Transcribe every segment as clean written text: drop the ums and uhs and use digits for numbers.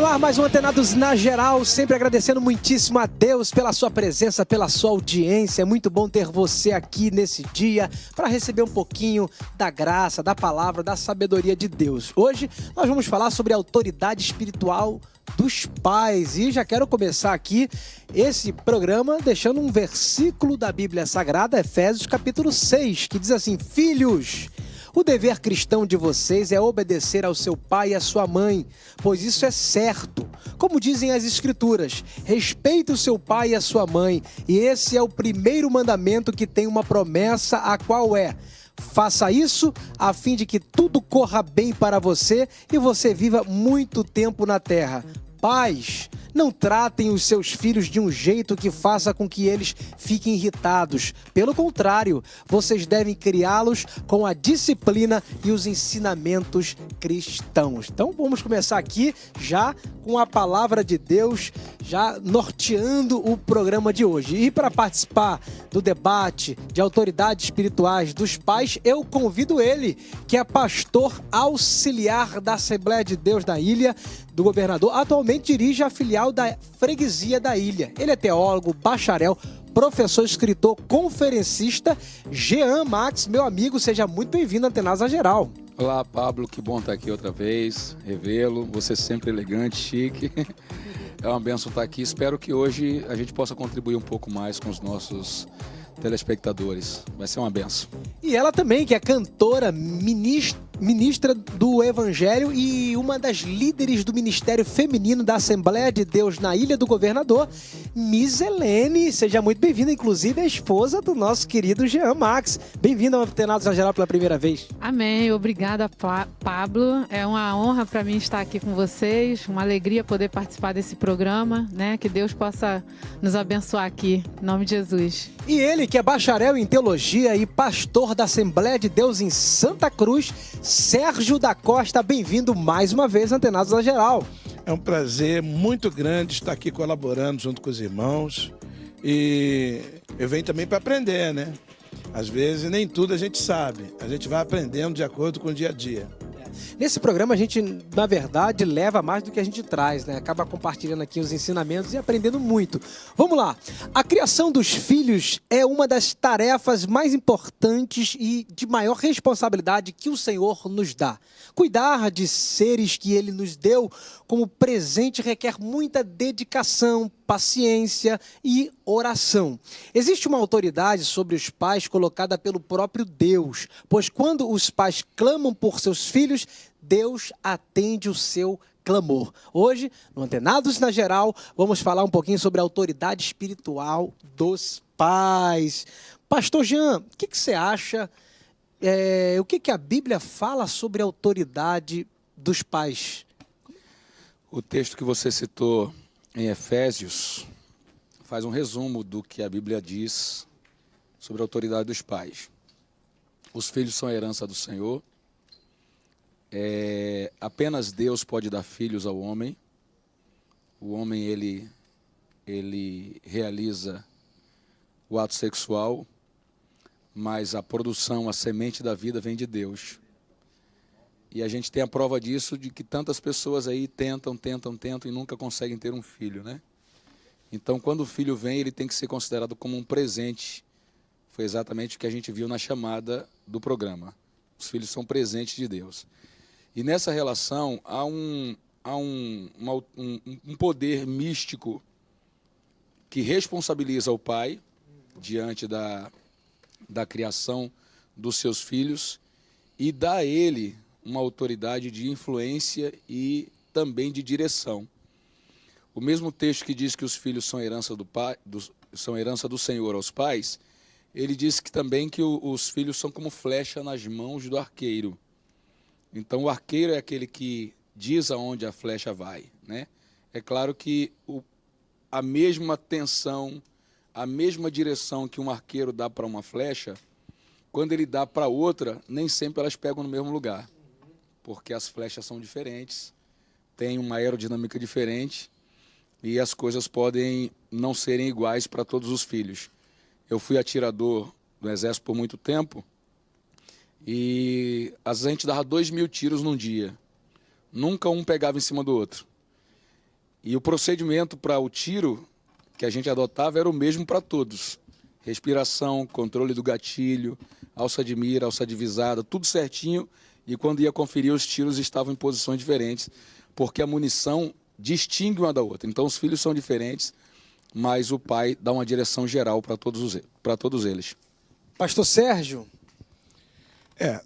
no ar mais um Antenados na Geral, sempre agradecendo muitíssimo a Deus pela sua presença, pela sua audiência. É muito bom ter você aqui nesse dia para receber um pouquinho da graça, da palavra, da sabedoria de Deus. Hoje nós vamos falar sobre a autoridade espiritual dos pais e já quero começar aqui esse programa deixando um versículo da Bíblia Sagrada, Efésios capítulo 6, que diz assim: Filhos, o dever cristão de vocês é obedecer ao seu pai e à sua mãe, pois isso é certo. Como dizem as Escrituras, respeite o seu pai e a sua mãe, e esse é o primeiro mandamento que tem uma promessa, a qual é: faça isso a fim de que tudo corra bem para você e você viva muito tempo na terra. Pais, não tratem os seus filhos de um jeito que faça com que eles fiquem irritados. Pelo contrário, vocês devem criá-los com a disciplina e os ensinamentos cristãos. Então vamos começar aqui já com a palavra de Deus, já norteando o programa de hoje. E para participar do debate de autoridades espirituais dos pais, eu convido ele, que é pastor auxiliar da Assembleia de Deus da Ilha do Governador, atualmente dirige a filial da Freguesia da Ilha. Ele é teólogo, bacharel, professor, escritor, conferencista. Jean Max, meu amigo, seja muito bem-vindo à Antenados na Geral. Olá, Pablo, que bom estar aqui outra vez, revê-lo, você sempre elegante, chique. É uma bênção estar aqui, espero que hoje a gente possa contribuir um pouco mais com os nossos telespectadores, vai ser uma bênção. E ela também, que é cantora, ministra do Evangelho e uma das líderes do Ministério Feminino da Assembleia de Deus na Ilha do Governador, Miss Helene. Seja muito bem-vinda, inclusive a esposa do nosso querido Jean Max. Bem-vinda ao Antenados na Geral pela primeira vez. Amém, obrigada, Pablo. É uma honra para mim estar aqui com vocês, uma alegria poder participar desse programa, né? Que Deus possa nos abençoar aqui, em nome de Jesus. E ele, que é bacharel em teologia e pastor da Assembleia de Deus em Santa Cruz, Sérgio da Costa. Bem-vindo mais uma vez, Antenados na Geral. É um prazer muito grande estar aqui colaborando junto com os irmãos. E eu venho também para aprender, né? Às vezes nem tudo a gente sabe. A gente vai aprendendo de acordo com o dia a dia. Nesse programa a gente, na verdade, leva mais do que a gente traz, né? Acaba compartilhando aqui os ensinamentos e aprendendo muito. Vamos lá. A criação dos filhos é uma das tarefas mais importantes e de maior responsabilidade que o Senhor nos dá. Cuidar de seres que Ele nos deu como presente requer muita dedicação, paciência e oração. Existe uma autoridade sobre os pais colocada pelo próprio Deus, pois quando os pais clamam por seus filhos, Deus atende o seu clamor. Hoje, no Antenados na Geral, vamos falar um pouquinho sobre a autoridade espiritual dos pais. Pastor Jean, o que você acha? O que a Bíblia fala sobre a autoridade dos pais? O texto que você citou em Efésios faz um resumo do que a Bíblia diz sobre a autoridade dos pais. Os filhos são a herança do Senhor. Apenas Deus pode dar filhos ao homem. O homem, ele realiza o ato sexual, mas a produção, a semente da vida vem de Deus. E a gente tem a prova disso, de que tantas pessoas aí tentam e nunca conseguem ter um filho, né? Então, quando o filho vem, ele tem que ser considerado como um presente. Foi exatamente o que a gente viu na chamada do programa. Os filhos são presentes de Deus. E nessa relação, há um poder místico que responsabiliza o pai diante da criação dos seus filhos e dá a ele uma autoridade de influência e também de direção. O mesmo texto que diz que os filhos são herança são herança do Senhor aos pais, ele diz que também que os filhos são como flecha nas mãos do arqueiro. Então o arqueiro é aquele que diz aonde a flecha vai, né? É claro que a mesma tensão, a mesma direção que um arqueiro dá para uma flecha, quando ele dá para outra, nem sempre elas pegam no mesmo lugar, porque as flechas são diferentes, têm uma aerodinâmica diferente e as coisas podem não serem iguais para todos os filhos. Eu fui atirador do Exército por muito tempo e às vezes a gente dava 2.000 tiros num dia. Nunca um pegava em cima do outro. E o procedimento para o tiro que a gente adotava era o mesmo para todos. Respiração, controle do gatilho, alça de mira, alça de visada, tudo certinho. E quando ia conferir, os tiros estavam em posições diferentes, porque a munição distingue uma da outra. Então, os filhos são diferentes, mas o pai dá uma direção geral para todos eles. Pastor Sérgio.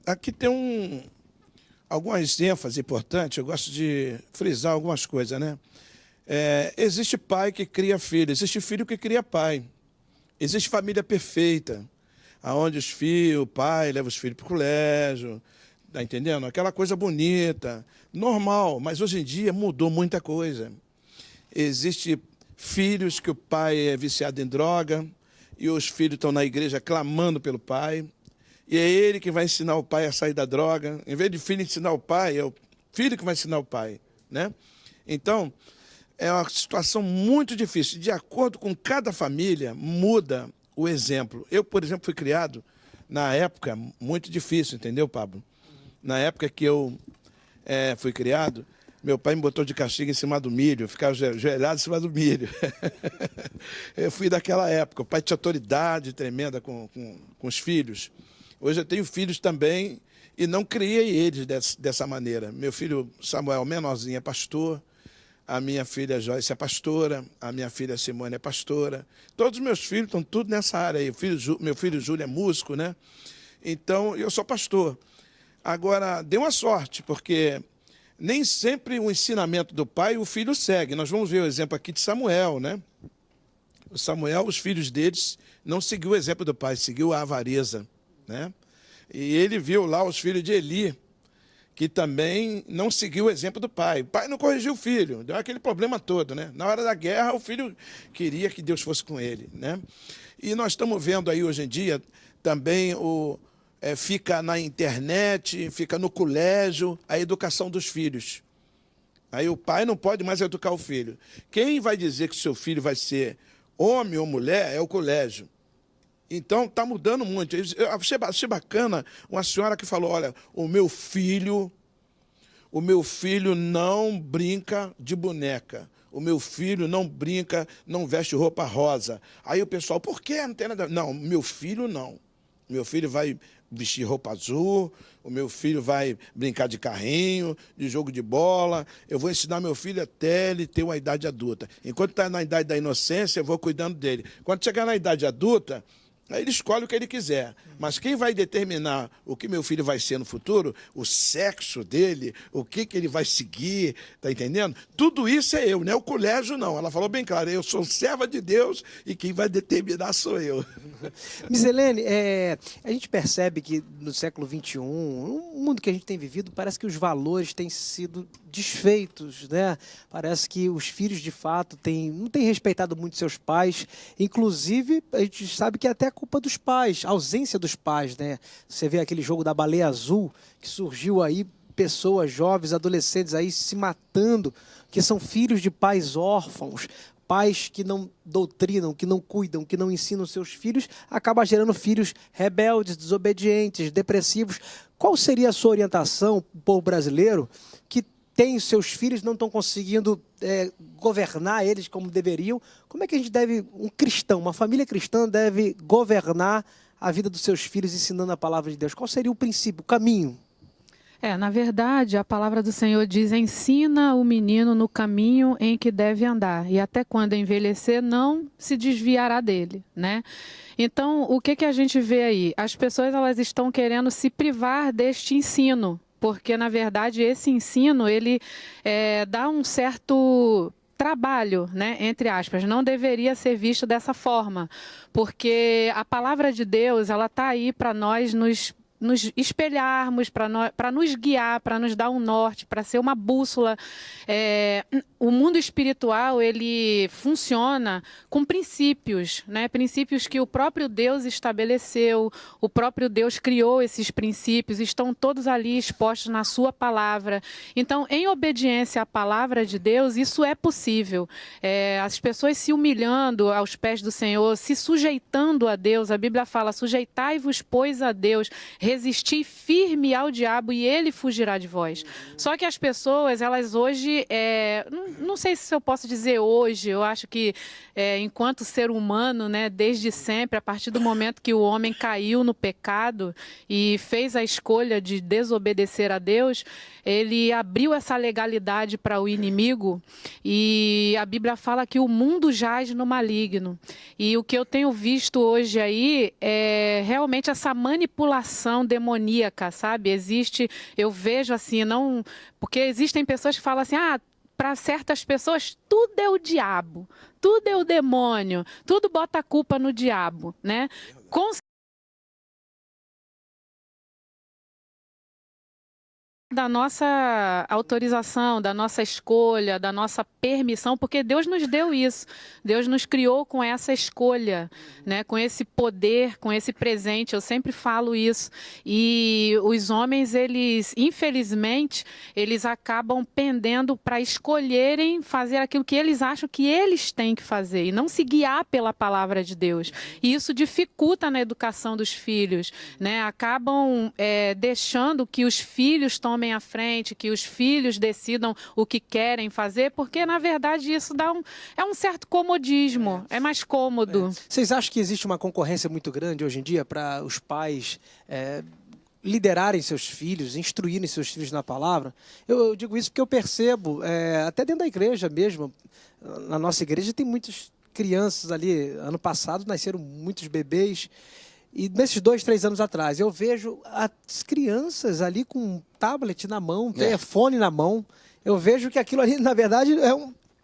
Aqui tem algumas ênfases importantes, eu gosto de frisar algumas coisas, né? Existe pai que cria filho, existe filho que cria pai. Existe família perfeita, onde o pai leva os filhos para o colégio, tá entendendo? Aquela coisa bonita, normal, mas hoje em dia mudou muita coisa. Existe filhos que o pai é viciado em droga e os filhos estão na igreja clamando pelo pai. E é ele que vai ensinar o pai a sair da droga. Em vez de filho ensinar o pai, é o filho que vai ensinar o pai, né? Então, é uma situação muito difícil. De acordo com cada família, muda o exemplo. Eu, por exemplo, fui criado na época muito difícil, entendeu, Pablo? Na época que eu fui criado, meu pai me botou de castigo em cima do milho, eu ficava ajoelhado em cima do milho. Eu fui daquela época. O pai tinha autoridade tremenda com os filhos. Hoje eu tenho filhos também e não criei eles dessa maneira. Meu filho Samuel, menorzinho, é pastor. A minha filha Joyce é pastora. A minha filha Simone é pastora. Todos os meus filhos estão tudo nessa área aí. Meu filho Júlio é músico, né? Então, eu sou pastor. Agora, deu uma sorte, porque nem sempre o ensinamento do pai o filho segue. Nós vamos ver o exemplo aqui de Samuel, né? O Samuel, os filhos deles, não seguiu o exemplo do pai, seguiu a avareza, né? E ele viu lá os filhos de Eli, que também não seguiu o exemplo do pai. O pai não corrigiu o filho, deu aquele problema todo, né? Na hora da guerra, o filho queria que Deus fosse com ele, né? E nós estamos vendo aí hoje em dia também fica na internet, fica no colégio, a educação dos filhos. Aí o pai não pode mais educar o filho. Quem vai dizer que o seu filho vai ser homem ou mulher é o colégio. Então, está mudando muito. Eu achei bacana uma senhora que falou, olha, o meu filho não brinca de boneca. O meu filho não brinca, não veste roupa rosa. Aí o pessoal, por quê? Não tem nada. Não, meu filho não. Meu filho vai vestir roupa azul, o meu filho vai brincar de carrinho, de jogo de bola. Eu vou ensinar meu filho até ele ter uma idade adulta. Enquanto está na idade da inocência, eu vou cuidando dele. Quando chegar na idade adulta, aí ele escolhe o que ele quiser. Mas quem vai determinar o que meu filho vai ser no futuro, o sexo dele, o que ele vai seguir, tá entendendo? Tudo isso é eu, não é o colégio, não. Ela falou bem claro, eu sou serva de Deus e quem vai determinar sou eu. Miselene, a gente percebe que no século XXI, no mundo que a gente tem vivido, parece que os valores têm sido desfeitos, né? Parece que os filhos, de fato, não têm respeitado muito seus pais. Inclusive, a gente sabe que é até culpa dos pais, a ausência dos pais, né? Você vê aquele jogo da baleia azul, que surgiu aí, pessoas jovens, adolescentes aí se matando, que são filhos de pais órfãos. Pais que não doutrinam, que não cuidam, que não ensinam seus filhos, acaba gerando filhos rebeldes, desobedientes, depressivos. Qual seria a sua orientação para o povo brasileiro que tem os seus filhos, não estão conseguindo governar eles como deveriam? Como é que a gente deve, um cristão, uma família cristã deve governar a vida dos seus filhos ensinando a palavra de Deus? Qual seria o princípio, o caminho? Na verdade, a palavra do Senhor diz, ensina o menino no caminho em que deve andar, e até quando envelhecer não se desviará dele, né? Então, o que a gente vê aí? As pessoas, elas estão querendo se privar deste ensino, porque, na verdade, esse ensino, ele dá um certo trabalho, né, entre aspas, não deveria ser visto dessa forma, porque a palavra de Deus, ela está aí para nós nos espelharmos, para nos guiar, para nos dar um norte, para ser uma bússola. O mundo espiritual, ele funciona com princípios, né? Princípios que o próprio Deus estabeleceu, o próprio Deus criou esses princípios, estão todos ali expostos na sua palavra. Então, em obediência à palavra de Deus, isso é possível. As pessoas se humilhando aos pés do Senhor, se sujeitando a Deus, a Bíblia fala, sujeitai-vos, pois, a Deus, Resisti firme ao diabo e ele fugirá de vós. Só que as pessoas, elas hoje, não sei se eu posso dizer hoje, eu acho que enquanto ser humano, né, desde sempre, a partir do momento que o homem caiu no pecado e fez a escolha de desobedecer a Deus, ele abriu essa legalidade para o inimigo, e a Bíblia fala que o mundo jaz no maligno. E o que eu tenho visto hoje aí é realmente essa manipulação demoníaca, sabe? Eu vejo assim, não, porque existem pessoas que falam assim, para certas pessoas tudo é o diabo, tudo é o demônio, tudo bota a culpa no diabo, né? Da nossa autorização, da nossa escolha, da nossa permissão, porque Deus nos deu isso. Deus nos criou com essa escolha, né? Com esse poder, com esse presente. Eu sempre falo isso. E os homens, eles, infelizmente, eles acabam pendendo para escolherem fazer aquilo que eles acham que eles têm que fazer e não se guiar pela palavra de Deus. E isso dificulta na educação dos filhos, né? Acabam deixando que os filhos tomem à frente, que os filhos decidam o que querem fazer, porque, na verdade, isso é um certo comodismo, é mais cômodo. Vocês acham que existe uma concorrência muito grande hoje em dia para os pais liderarem seus filhos, instruírem seus filhos na palavra? Eu digo isso porque eu percebo, até dentro da igreja mesmo, na nossa igreja tem muitas crianças ali, ano passado nasceram muitos bebês. E nesses 2, 3 anos atrás, eu vejo as crianças ali com um tablet na mão, um telefone na mão. Eu vejo que aquilo ali, na verdade,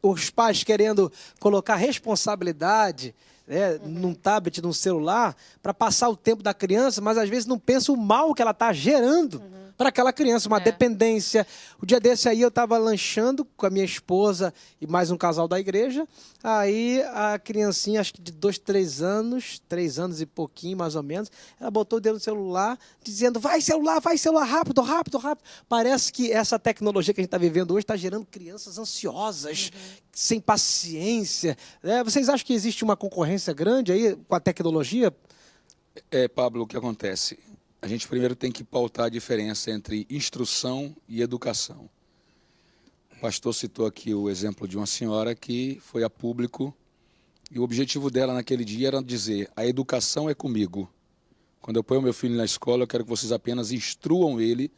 os pais querendo colocar responsabilidade, né, num tablet, num celular, para passar o tempo da criança, mas às vezes não pensa o mal que ela está gerando para aquela criança, uma dependência. O dia desse aí eu estava lanchando com a minha esposa e mais um casal da igreja, aí a criancinha, acho que de 2, 3 anos e pouquinho mais ou menos, ela botou o dedo no celular, dizendo, vai celular, rápido, rápido, rápido. Parece que essa tecnologia que a gente está vivendo hoje está gerando crianças ansiosas, sem paciência, né? Vocês acham que existe uma concorrência grande aí com a tecnologia? Pablo, o que acontece? A gente primeiro tem que pautar a diferença entre instrução e educação. O pastor citou aqui o exemplo de uma senhora que foi a público e o objetivo dela naquele dia era dizer, a educação é comigo. Quando eu ponho meu filho na escola, eu quero que vocês apenas instruam ele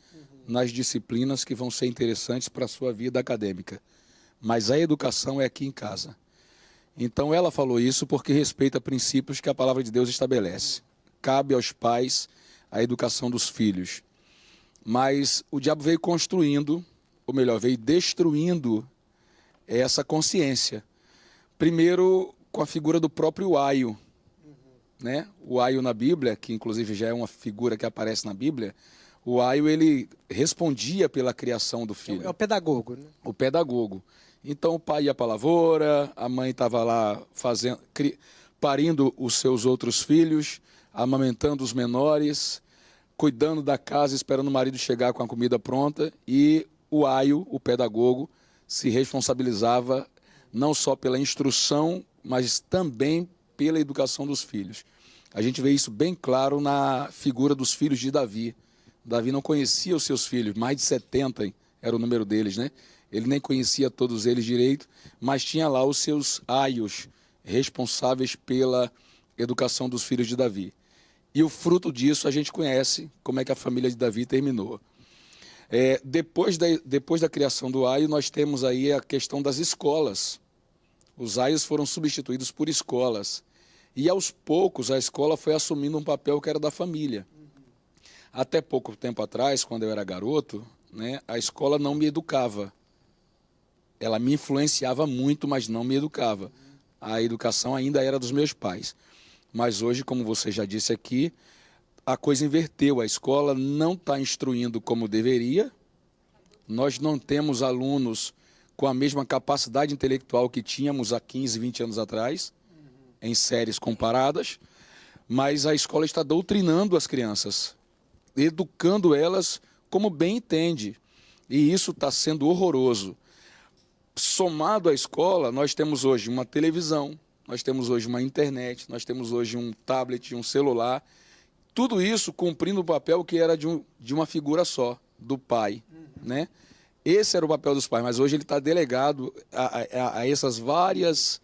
nas disciplinas que vão ser interessantes para a sua vida acadêmica. Mas a educação é aqui em casa. Então ela falou isso porque respeita princípios que a palavra de Deus estabelece. Cabe aos pais a educação dos filhos. Mas o diabo veio construindo, ou melhor, veio destruindo essa consciência. Primeiro, com a figura do próprio aio. Né? O aio na Bíblia, que inclusive já é uma figura que aparece na Bíblia, o aio ele respondia pela criação do filho. É o pedagogo, né? O pedagogo. Então o pai ia para a lavoura, a mãe estava lá parindo os seus outros filhos, amamentando os menores, cuidando da casa, esperando o marido chegar com a comida pronta, e o aio, o pedagogo, se responsabilizava não só pela instrução, mas também pela educação dos filhos. A gente vê isso bem claro na figura dos filhos de Davi. Davi não conhecia os seus filhos, mais de 70 era o número deles, né? Ele nem conhecia todos eles direito, mas tinha lá os seus aios responsáveis pela educação dos filhos de Davi. E o fruto disso a gente conhece, como é que a família de Davi terminou. Depois da criação do aio, nós temos aí a questão das escolas. Os aios foram substituídos por escolas. E aos poucos a escola foi assumindo um papel que era da família. Até pouco tempo atrás, quando eu era garoto, né, a escola não me educava. Ela me influenciava muito, mas não me educava. A educação ainda era dos meus pais. Mas hoje, como você já disse aqui, a coisa inverteu. A escola não está instruindo como deveria. Nós não temos alunos com a mesma capacidade intelectual que tínhamos há 15, 20 anos atrás, em séries comparadas, mas a escola está doutrinando as crianças, educando elas como bem entende. E isso está sendo horroroso. Somado à escola, nós temos hoje uma televisão, nós temos hoje uma internet, nós temos hoje um tablet, um celular, Tudo isso cumprindo o papel que era de uma figura só, do pai, né? Esse era o papel dos pais, mas hoje ele está delegado a essas várias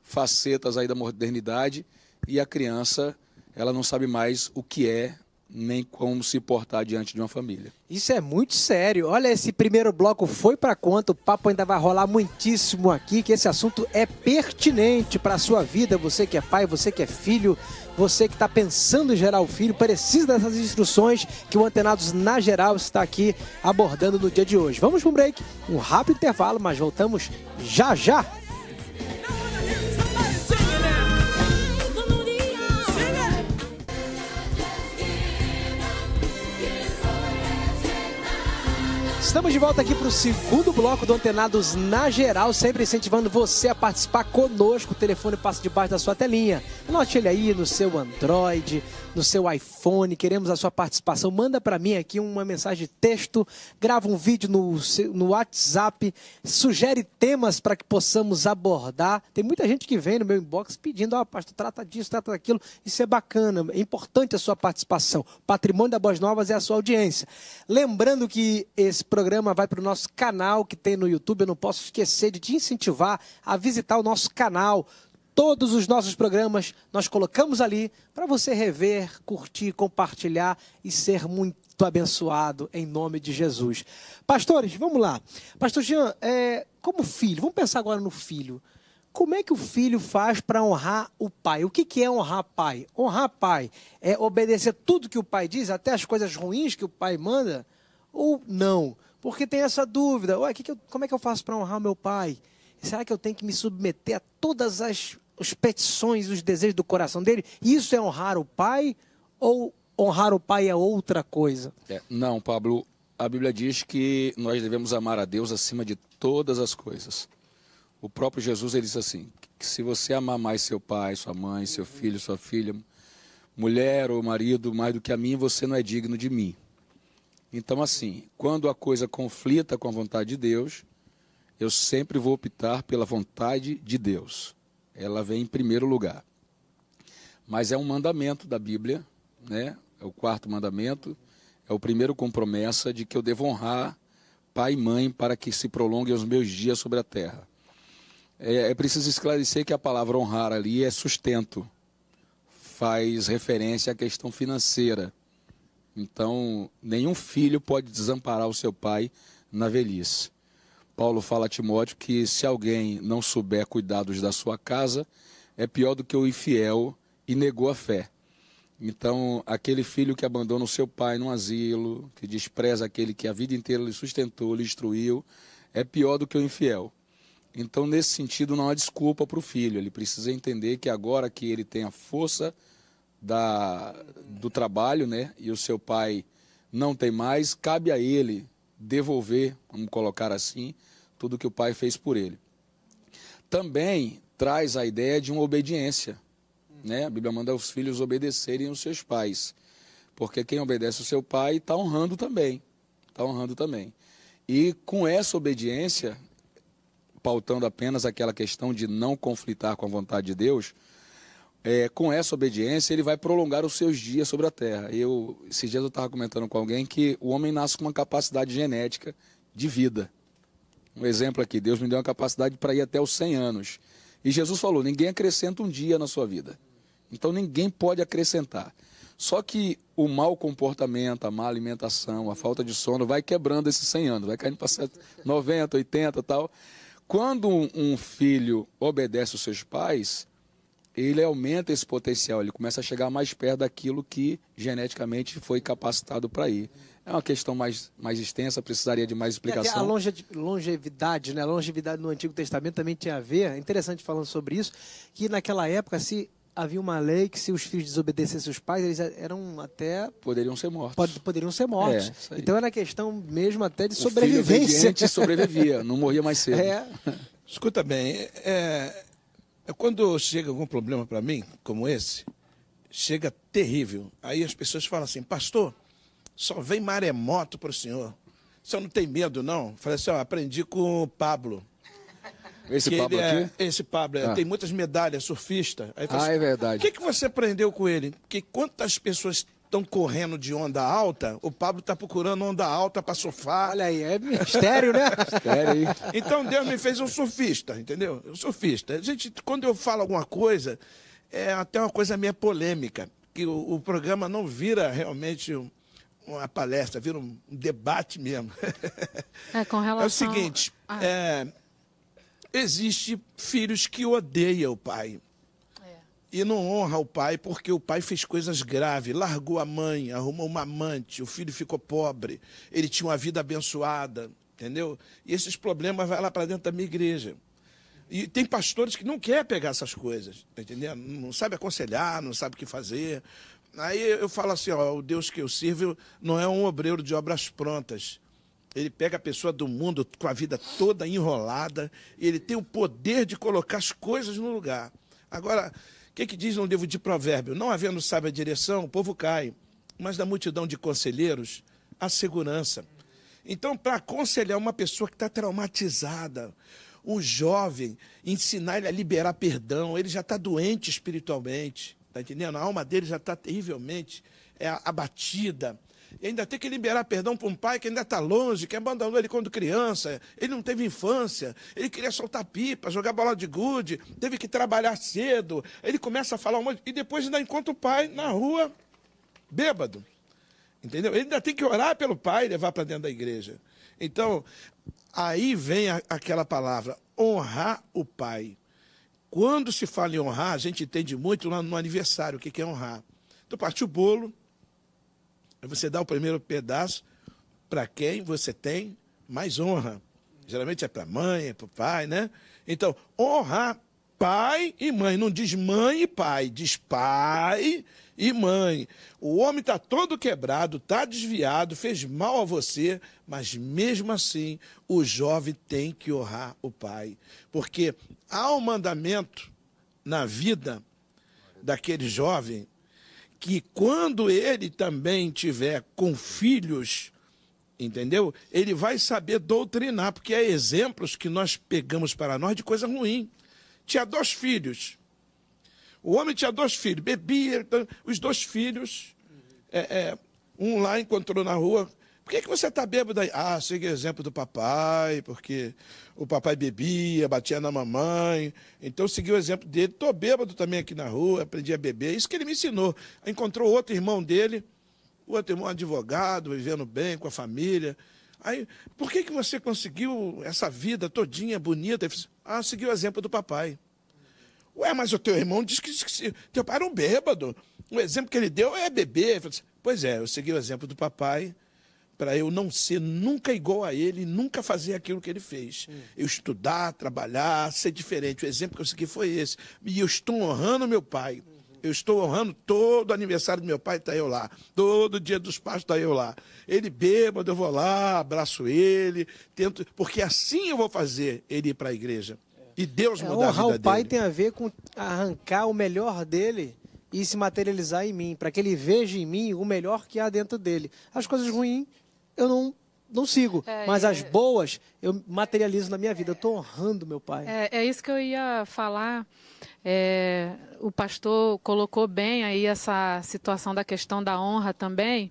facetas aí da modernidade, e a criança, ela não sabe mais o que é, nem como se portar diante de uma família. Isso é muito sério. Olha, esse primeiro bloco foi para conta, o papo ainda vai rolar muitíssimo aqui, que esse assunto é pertinente para a sua vida, você que é pai, você que é filho, você que está pensando em gerar o filho, precisa dessas instruções que o Antenados na Geral está aqui abordando no dia de hoje. Vamos para um break, um rápido intervalo, mas voltamos já já. Estamos de volta aqui para o segundo bloco do Antenados na Geral, sempre incentivando você a participar conosco. O telefone passa debaixo da sua telinha. Anote ele aí no seu Android, no seu iPhone. Queremos a sua participação. Manda para mim aqui uma mensagem de texto, grava um vídeo no WhatsApp, sugere temas para que possamos abordar. Tem muita gente que vem no meu inbox pedindo, pastor, trata disso, trata daquilo. Isso é bacana, é importante a sua participação. O patrimônio da Boas Novas é a sua audiência. Lembrando que esse programa vai para o nosso canal que tem no YouTube. Eu não posso esquecer de te incentivar a visitar o nosso canal. Todos os nossos programas nós colocamos ali para você rever, curtir, compartilhar e ser muito abençoado em nome de Jesus. Pastores, vamos lá. Pastor Jean, como filho, vamos pensar agora no filho. Como é que o filho faz para honrar o pai? O que é honrar pai? Honrar pai é obedecer tudo que o pai diz, até as coisas ruins que o pai manda? Ou não? Porque tem essa dúvida. Ué, como é que eu faço para honrar meu pai? Será que eu tenho que me submeter a todas as petições, os desejos do coração dele? Isso é honrar o pai? Ou honrar o pai é outra coisa? Não, Pablo. A Bíblia diz que nós devemos amar a Deus acima de todas as coisas. O próprio Jesus, ele disse assim, que se você amar mais seu pai, sua mãe, seu filho, sua filha, mulher ou marido, mais do que a mim, você não é digno de mim. Então, assim, quando a coisa conflita com a vontade de Deus, eu sempre vou optar pela vontade de Deus. Ela vem em primeiro lugar. Mas é um mandamento da Bíblia, né? É o quarto mandamento, é o primeiro com promessa de que eu devo honrar pai e mãe para que se prolonguem os meus dias sobre a terra. É preciso esclarecer que a palavra honrar ali é sustento, faz referência à questão financeira. Então, nenhum filho pode desamparar o seu pai na velhice. Paulo fala a Timóteo que se alguém não souber cuidados da sua casa, é pior do que o infiel e negou a fé. Então, aquele filho que abandona o seu pai num asilo, que despreza aquele que a vida inteira lhe sustentou, lhe instruiu, é pior do que o infiel. Então, nesse sentido, não há desculpa para o filho. Ele precisa entender que agora que ele tem a força do trabalho, né, e o seu pai não tem mais, cabe a ele devolver, vamos colocar assim, tudo que o pai fez por ele. Também traz a ideia de uma obediência, né? A Bíblia manda os filhos obedecerem os seus pais, porque quem obedece o seu pai está honrando também, E com essa obediência, pautando apenas aquela questão de não conflitar com a vontade de Deus, com essa obediência, ele vai prolongar os seus dias sobre a terra. Esses dias eu estava comentando com alguém que o homem nasce com uma capacidade genética de vida. Um exemplo aqui, Deus me deu uma capacidade para ir até os 100 anos. E Jesus falou, ninguém acrescenta um dia na sua vida. Então ninguém pode acrescentar. Só que o mau comportamento, a má alimentação, a falta de sono vai quebrando esses 100 anos, vai caindo para 90, 80 e tal. Quando um filho obedece os seus pais, ele aumenta esse potencial, ele começa a chegar mais perto daquilo que geneticamente foi capacitado para ir. É uma questão mais extensa, precisaria de mais explicação. A longevidade, né? A longevidade no Antigo Testamento também tinha a ver, é interessante falando sobre isso, que naquela época havia uma lei que se os filhos desobedecessem os pais, eles eram até... Poderiam ser mortos. Poderiam ser mortos. Então era questão mesmo até de sobrevivência. O filho obediente sobrevivia, não morria mais cedo. Escuta bem, quando chega algum problema para mim, como esse, chega terrível. Aí as pessoas falam assim, pastor, só vem maremoto para o senhor. O senhor não tem medo, não? Eu falei assim, aprendi com o Pablo. Esse Pablo aqui? Esse Pablo, tem muitas medalhas, surfista. Aí é verdade. O que você aprendeu com ele? Porque quantas pessoas estão correndo de onda alta, o Pablo está procurando onda alta para surfar. Olha aí, é mistério, né? Mistério aí. Então Deus me fez um surfista, entendeu? Um surfista. Quando eu falo alguma coisa, é até uma coisa meio polêmica, que o programa não vira realmente uma palestra, vira um debate mesmo. Com relação... É o seguinte, existe filhos que odeiam o pai. E não honra o pai porque o pai fez coisas graves, largou a mãe, arrumou uma amante, o filho ficou pobre, ele tinha uma vida abençoada, entendeu? E esses problemas vão lá para dentro da minha igreja. E tem pastores que não querem pegar essas coisas, tá entendendo? Não sabe aconselhar, não sabe o que fazer. Aí eu falo assim, ó, o Deus que eu sirvo não é um obreiro de obras prontas. Ele pega a pessoa do mundo com a vida toda enrolada e ele tem o poder de colocar as coisas no lugar. Agora, o que diz no livro de Provérbios? Não havendo sábia direção, o povo cai, mas da multidão de conselheiros, há segurança. Então, para aconselhar uma pessoa que está traumatizada, um jovem, ensinar ele a liberar perdão, ele já está doente espiritualmente, está entendendo? A alma dele já está terrivelmente abatida. E ainda tem que liberar perdão para um pai que ainda está longe, que abandonou ele quando criança, ele não teve infância, ele queria soltar pipa, jogar bola de gude, teve que trabalhar cedo, ele começa a falar um monte, e depois ainda encontra o pai na rua, bêbado, entendeu? Ele ainda tem que orar pelo pai e levar para dentro da igreja. Então, aí vem aquela palavra, honrar o pai. Quando se fala em honrar, a gente entende muito lá no aniversário, o que é honrar. Então, parte o bolo, você dá o primeiro pedaço para quem você tem mais honra. Geralmente é para a mãe, é para o pai, né? Então, honrar pai e mãe. Não diz mãe e pai, diz pai e mãe. O homem está todo quebrado, está desviado, fez mal a você, mas mesmo assim o jovem tem que honrar o pai. Porque há um mandamento na vida daquele jovem que quando ele também tiver com filhos, entendeu? Ele vai saber doutrinar, porque há exemplos que nós pegamos para nós de coisa ruim. Tinha 2 filhos. O homem tinha 2 filhos, bebia, os 2 filhos, um lá encontrou na rua. Por que você está bêbado aí? Ah, siga o exemplo do papai, porque o papai bebia, batia na mamãe. Então, segui o exemplo dele. Estou bêbado também aqui na rua, aprendi a beber. Isso que ele me ensinou. Encontrou outro irmão dele, o outro irmão advogado, vivendo bem com a família. Aí, por que você conseguiu essa vida todinha, bonita? Ele disse, segui o exemplo do papai. Ué, mas o teu irmão disse que teu pai era um bêbado. O exemplo que ele deu é beber. Disse, pois é, eu segui o exemplo do papai, para eu não ser nunca igual a ele, nunca fazer aquilo que ele fez. Eu estudar, trabalhar, ser diferente. O exemplo que eu segui foi esse. E eu estou honrando meu pai. Eu estou honrando todo aniversário do meu pai, está eu lá. Todo dia dos pais está eu lá. Ele bêbado, eu vou lá, abraço ele, tento, porque assim eu vou fazer ele ir para a igreja. E Deus mudar a vida dele. Honrar o pai tem a ver com arrancar o melhor dele e se materializar em mim, para que ele veja em mim o melhor que há dentro dele. As coisas ruins eu não sigo, mas as boas eu materializo na minha vida. Eu estou honrando meu pai. É isso que eu ia falar. O pastor colocou bem aí essa situação da questão da honra também,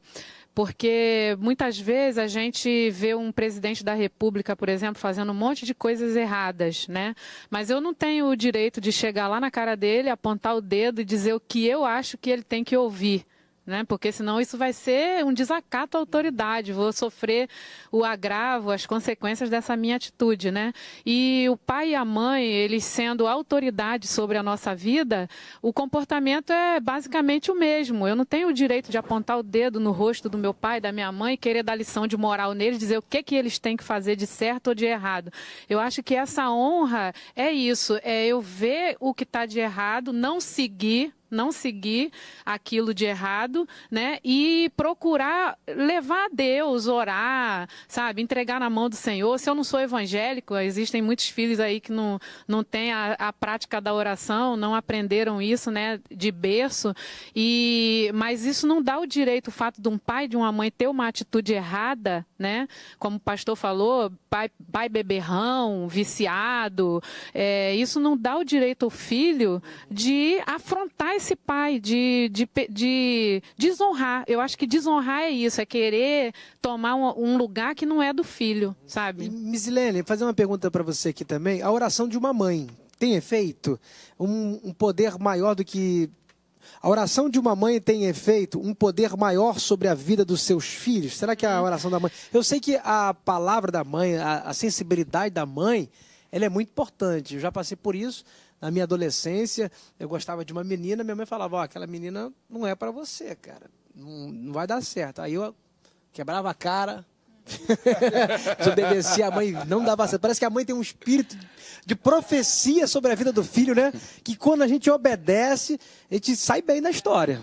porque muitas vezes a gente vê um presidente da República, por exemplo, fazendo um monte de coisas erradas, né? Mas eu não tenho o direito de chegar lá na cara dele, apontar o dedo e dizer o que eu acho que ele tem que ouvir. Né? Porque senão isso vai ser um desacato à autoridade, vou sofrer o agravo, as consequências dessa minha atitude, né? E o pai e a mãe, eles sendo autoridade sobre a nossa vida, o comportamento é basicamente o mesmo. Eu não tenho o direito de apontar o dedo no rosto do meu pai, da minha mãe, querer dar lição de moral neles, dizer o que eles têm que fazer de certo ou de errado. Eu acho que essa honra é isso, é eu ver o que está de errado, não seguir aquilo de errado, né? E procurar levar a Deus, orar, sabe? Entregar na mão do Senhor. Se eu não sou evangélico, existem muitos filhos aí que não têm a prática da oração, não aprenderam isso, né? De berço. Mas isso não dá o direito, o fato de um pai e de uma mãe ter uma atitude errada, né? Como o pastor falou, pai beberrão, viciado. Isso não dá o direito ao filho de afrontar esse pai, de desonrar. Eu acho que desonrar é isso, é querer tomar um lugar que não é do filho, sabe? Misilene, vou fazer uma pergunta para você aqui também. A oração de uma mãe tem efeito? Um poder maior do que... A oração de uma mãe tem efeito, um poder maior sobre a vida dos seus filhos? Será que a oração da mãe... Eu sei que a palavra da mãe, a sensibilidade da mãe, ela é muito importante. Eu já passei por isso na minha adolescência. Eu gostava de uma menina, minha mãe falava, ó, aquela menina não é para você, cara. Não vai dar certo. Aí eu quebrava a cara... Desobedecia a mãe, não dava certo. Parece que a mãe tem um espírito de profecia sobre a vida do filho, né? Que quando a gente obedece, a gente sai bem na história.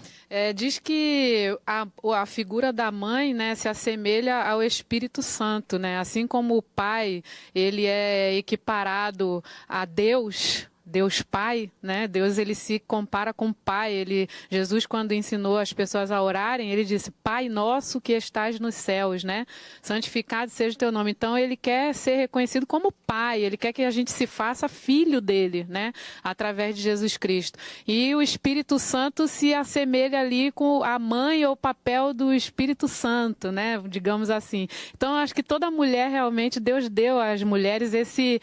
Diz que a figura da mãe, né, se assemelha ao Espírito Santo, né? Assim como o pai, ele é equiparado a Deus Pai, né? Deus, ele se compara com o Pai. Jesus, quando ensinou as pessoas a orarem, ele disse, Pai nosso que estás nos céus, né? Santificado seja o teu nome. Então, ele quer ser reconhecido como Pai, ele quer que a gente se faça filho dele, né? Através de Jesus Cristo. E o Espírito Santo se assemelha ali com a mãe ou o papel do Espírito Santo, né? Digamos assim. Então, acho que toda mulher, realmente, Deus deu às mulheres esse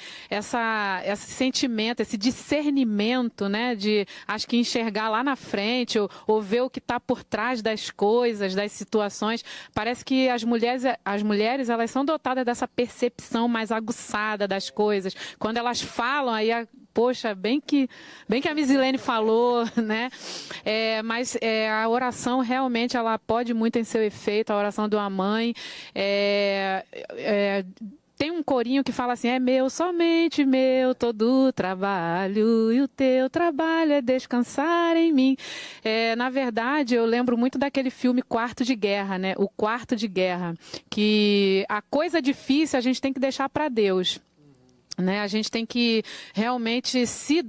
sentimento, esse discernimento, né, de acho que enxergar lá na frente ou ver o que está por trás das coisas, das situações. Parece que as mulheres elas são dotadas dessa percepção mais aguçada das coisas. Quando elas falam, aí poxa, bem que a Misilene falou, né? Mas a oração realmente ela pode muito em seu efeito, a oração de uma mãe. Tem um corinho que fala assim, é meu, somente meu, todo o trabalho, e o teu trabalho é descansar em mim. Na verdade, eu lembro muito daquele filme Quarto de Guerra, né? O Quarto de Guerra, que a coisa difícil a gente tem que deixar para Deus. Né? A gente tem que realmente se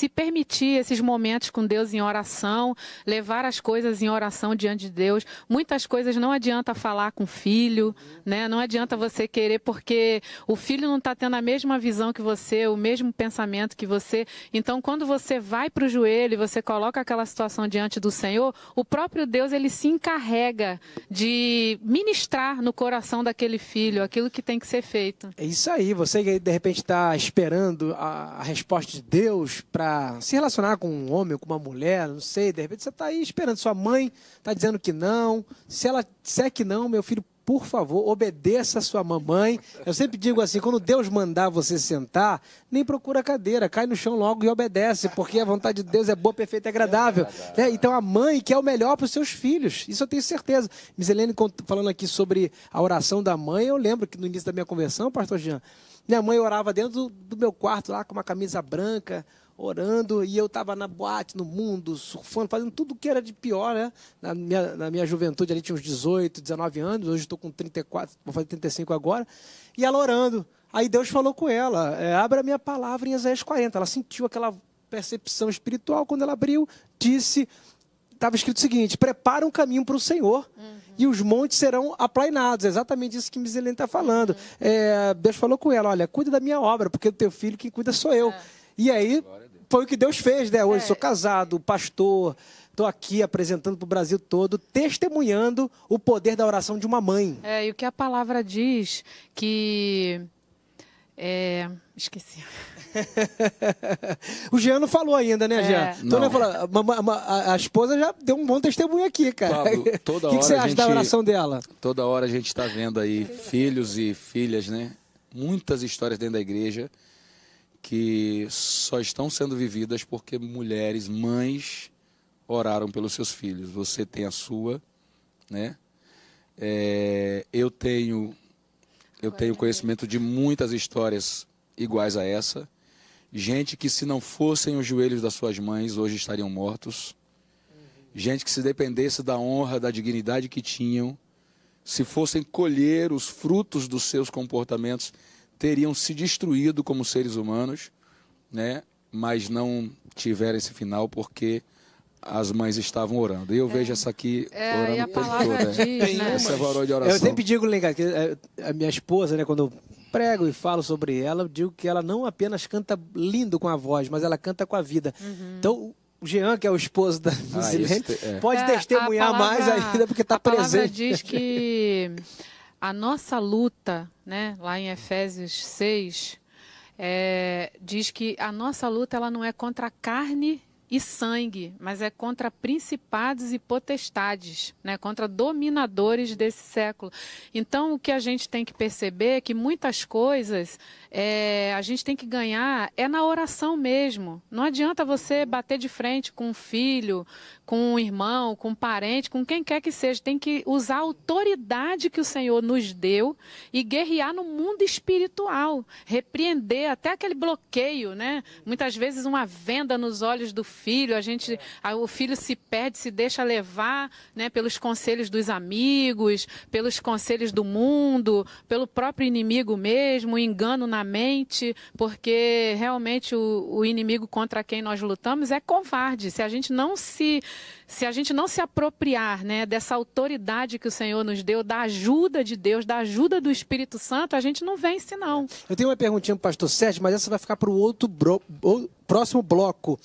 permitir esses momentos com Deus em oração, levar as coisas em oração diante de Deus. Muitas coisas não adianta falar com o filho, né? Não adianta você querer, porque o filho não está tendo a mesma visão que você, o mesmo pensamento que você. Então, quando você vai para o joelho e você coloca aquela situação diante do Senhor, o próprio Deus ele se encarrega de ministrar no coração daquele filho aquilo que tem que ser feito. É isso aí, você que de repente está esperando a resposta de Deus para se relacionar com um homem ou com uma mulher, não sei, de repente você está aí esperando, sua mãe está dizendo que não, se ela disser que não, meu filho, por favor, obedeça a sua mamãe. Eu sempre digo assim, quando Deus mandar você sentar, nem procura a cadeira, cai no chão logo e obedece, porque a vontade de Deus é boa, perfeita e agradável. Então a mãe quer o melhor para os seus filhos, isso eu tenho certeza. Misilene falando aqui sobre a oração da mãe, eu lembro que no início da minha conversão, pastor Jean, minha mãe orava dentro do meu quarto lá com uma camisa branca, orando, e eu estava na boate, no mundo, surfando, fazendo tudo que era de pior, né? Na minha juventude, ali tinha uns 18, 19 anos, hoje estou com 34, vou fazer 35 agora, e ela orando. Aí Deus falou com ela, abre a minha palavra em Isaías 40. Ela sentiu aquela percepção espiritual, quando ela abriu, disse, estava escrito o seguinte, prepara um caminho para o Senhor, e os montes serão aplainados. É exatamente isso que Misilene está falando. Deus falou com ela, olha, cuida da minha obra, porque o teu filho quem cuida sou eu. E aí, foi o que Deus fez, né? Hoje sou casado, pastor, estou aqui apresentando para o Brasil todo, testemunhando o poder da oração de uma mãe. E o que a palavra diz que... Esqueci. O Jean não falou ainda, né, Jean? Então, a esposa já deu um bom testemunho aqui, cara. Pablo, toda hora o que você acha da oração dela? Toda hora a gente está vendo aí filhos e filhas, né? Muitas histórias dentro da igreja que só estão sendo vividas porque mulheres, mães, oraram pelos seus filhos. Você tem a sua, né? Eu tenho conhecimento de muitas histórias iguais a essa. Gente que, se não fossem os joelhos das suas mães, hoje estariam mortos. Gente que, se dependesse da honra, da dignidade que tinham, se fossem colher os frutos dos seus comportamentos, teriam se destruído como seres humanos, né? Mas não tiveram esse final porque as mães estavam orando. E eu vejo essa aqui orando e a o tempo palavra todo. diz, né? Essa é varão de oração. Eu sempre digo, Lengar, que a minha esposa, né, quando eu prego e falo sobre ela, eu digo que ela não apenas canta lindo com a voz, mas ela canta com a vida. Então, O Jean, que é o esposo da Zilene, pode testemunhar mais ainda, porque está presente. A palavra diz que a nossa luta, né, lá em Efésios 6, diz que a nossa luta ela não é contra a carne e sangue, mas é contra principados e potestades, né, contra dominadores desse século. Então, o que a gente tem que perceber é que muitas coisas a gente tem que ganhar na oração mesmo. Não adianta você bater de frente com um filho, com um irmão, com um parente, com quem quer que seja. Tem que usar a autoridade que o Senhor nos deu e guerrear no mundo espiritual, repreender até aquele bloqueio, né? Muitas vezes uma venda nos olhos do filho, o filho se perde, se deixa levar, né, pelos conselhos dos amigos, pelos conselhos do mundo, pelo próprio inimigo mesmo, o engano na mente, porque realmente o inimigo contra quem nós lutamos é covarde. Se a gente não se apropriar, né, dessa autoridade que o Senhor nos deu, da ajuda de Deus, da ajuda do Espírito Santo, a gente não vence, não. Eu tenho uma perguntinha para o pastor Sérgio, mas essa vai ficar para o próximo bloco.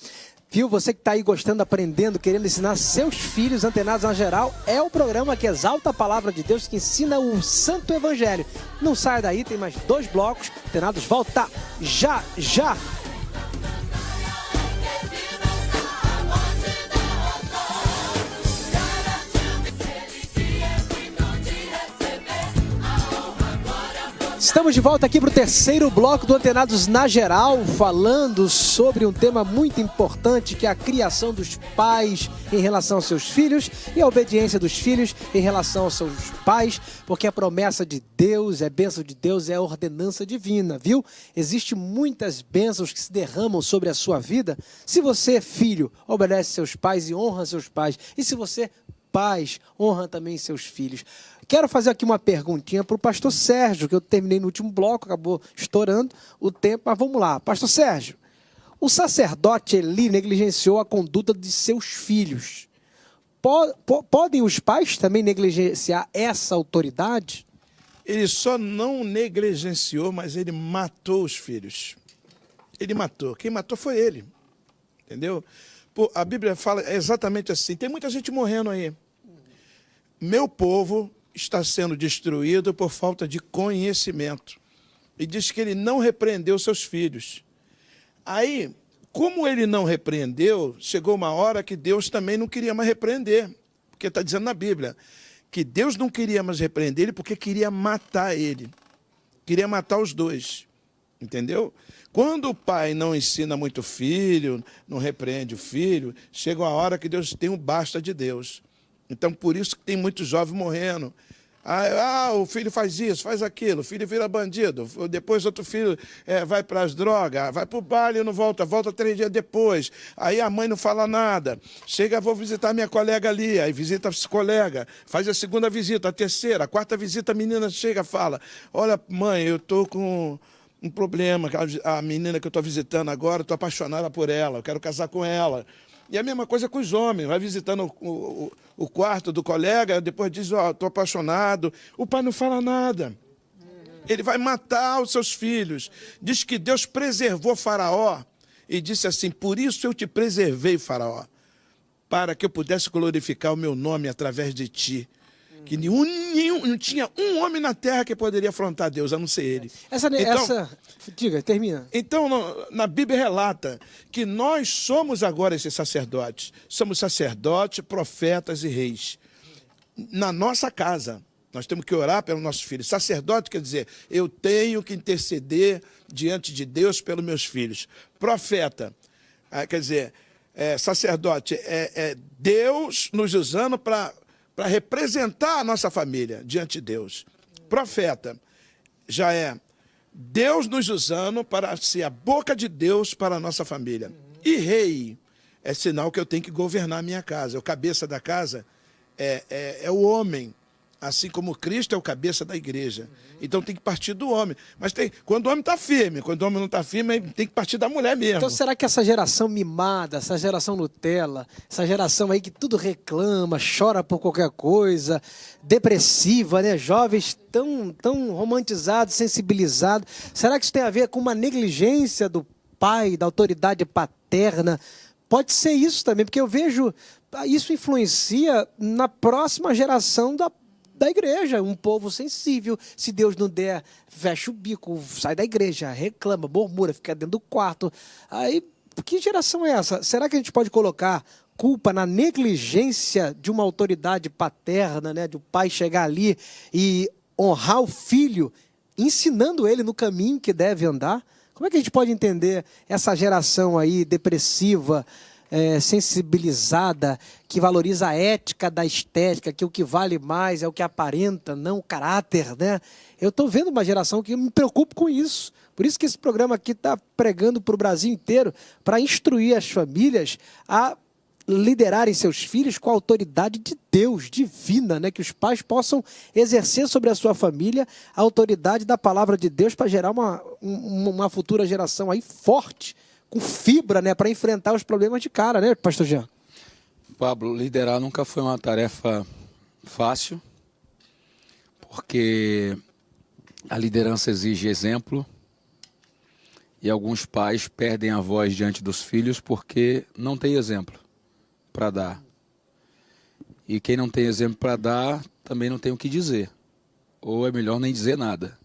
Viu? Você que está aí gostando, aprendendo, querendo ensinar seus filhos antenados na geral, é o programa que exalta a palavra de Deus, que ensina o Santo Evangelho. Não saia daí, tem mais 2 blocos. Antenados volta já, já! Estamos de volta aqui para o terceiro bloco do Antenados na Geral, falando sobre um tema muito importante, que é a criação dos pais em relação aos seus filhos e a obediência dos filhos em relação aos seus pais, porque a promessa de Deus, bênção de Deus, é ordenança divina, viu? Existem muitas bênçãos que se derramam sobre a sua vida se você, filho, obedece seus pais e honra seus pais, e se você, pais, honra também seus filhos. Quero fazer aqui uma perguntinha para o pastor Sérgio, que eu terminei no último bloco, acabou estourando o tempo, mas vamos lá. Pastor Sérgio, o sacerdote Eli negligenciou a conduta de seus filhos. Podem os pais também negligenciar essa autoridade? Ele só não negligenciou, mas ele matou os filhos. Ele matou. Quem matou foi ele. Entendeu? A Bíblia fala exatamente assim. Tem muita gente morrendo aí. Meu povo está sendo destruído por falta de conhecimento. E diz que ele não repreendeu seus filhos. Aí, como ele não repreendeu, chegou uma hora que Deus também não queria mais repreender. Porque está dizendo na Bíblia que Deus não queria mais repreender ele porque queria matar ele. Queria matar os dois. Entendeu? Quando o pai não ensina muito o filho, não repreende o filho, chega uma hora que Deus tem um basta de Deus. Então, por isso que tem muitos jovens morrendo. O filho faz isso, faz aquilo, o filho vira bandido, depois outro filho vai para as drogas, vai para o baile e não volta 3 dias depois. Aí a mãe não fala nada. Chega, vou visitar minha colega ali, aí visita esse colega, faz a 2ª visita, a 3ª, a 4ª visita, a menina chega e fala, olha mãe, eu estou com um problema, a menina que eu estou visitando agora, estou apaixonada por ela, eu quero casar com ela. E a mesma coisa com os homens, vai visitando o quarto do colega, depois diz, estou apaixonado. O pai não fala nada. Ele vai matar os seus filhos. Diz que Deus preservou Faraó e disse assim, por isso eu te preservei, Faraó, para que eu pudesse glorificar o meu nome através de ti. Que não tinha um homem na terra que poderia afrontar Deus, a não ser ele. Diga, termina. Então, na Bíblia relata que nós somos agora esses sacerdotes. Somos sacerdotes, profetas e reis. Na nossa casa, nós temos que orar pelos nossos filhos. Sacerdote quer dizer, eu tenho que interceder diante de Deus pelos meus filhos. Profeta, quer dizer, sacerdote, Deus nos usando para representar a nossa família diante de Deus. Profeta já é Deus nos usando para ser a boca de Deus para a nossa família. E rei é sinal que eu tenho que governar a minha casa. O cabeça da casa é o homem, assim como Cristo é o cabeça da igreja. Então tem que partir do homem. Mas quando o homem está firme, quando o homem não está firme, tem que partir da mulher mesmo. Então será que essa geração mimada, essa geração Nutella, essa geração aí que tudo reclama, chora por qualquer coisa, depressiva, né? Jovens tão romantizados, sensibilizados, será que isso tem a ver com uma negligência do pai, da autoridade paterna, pode ser isso também, porque eu vejo isso influencia na próxima geração da igreja, um povo sensível. Se Deus não der, fecha o bico, sai da igreja, reclama, murmura, fica dentro do quarto. Aí, que geração é essa? Será que a gente pode colocar culpa na negligência de uma autoridade paterna, né, de um pai chegar ali e honrar o filho, ensinando ele no caminho que deve andar? Como é que a gente pode entender essa geração aí depressiva, sensibilizada, que valoriza a ética da estética, que o que vale mais é o que aparenta, não o caráter, né? Eu estou vendo uma geração que eu me preocupo com isso. Por isso que esse programa aqui está pregando para o Brasil inteiro, para instruir as famílias a liderarem seus filhos com a autoridade de Deus, divina, né? Que os pais possam exercer sobre a sua família a autoridade da palavra de Deus para gerar uma futura geração aí forte, com fibra, né? Para enfrentar os problemas de cara, né, pastor Jean? Pablo, liderar nunca foi uma tarefa fácil, porque a liderança exige exemplo e alguns pais perdem a voz diante dos filhos porque não tem exemplo para dar. E quem não tem exemplo para dar, também não tem o que dizer. Ou é melhor nem dizer nada,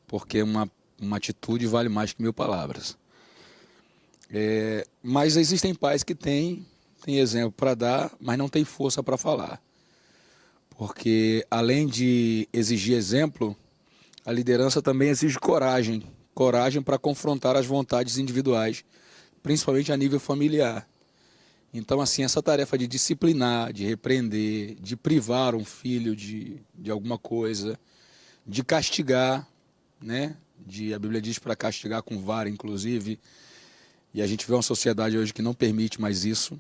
porque uma atitude vale mais que 1000 palavras. Mas existem pais que têm exemplo para dar, mas não têm força para falar. Porque além de exigir exemplo, a liderança também exige coragem. Coragem para confrontar as vontades individuais, principalmente a nível familiar. Então, assim, essa tarefa de disciplinar, de repreender, de privar um filho de alguma coisa, de castigar, né? A Bíblia diz para castigar com vara, inclusive, e a gente vê uma sociedade hoje que não permite mais isso,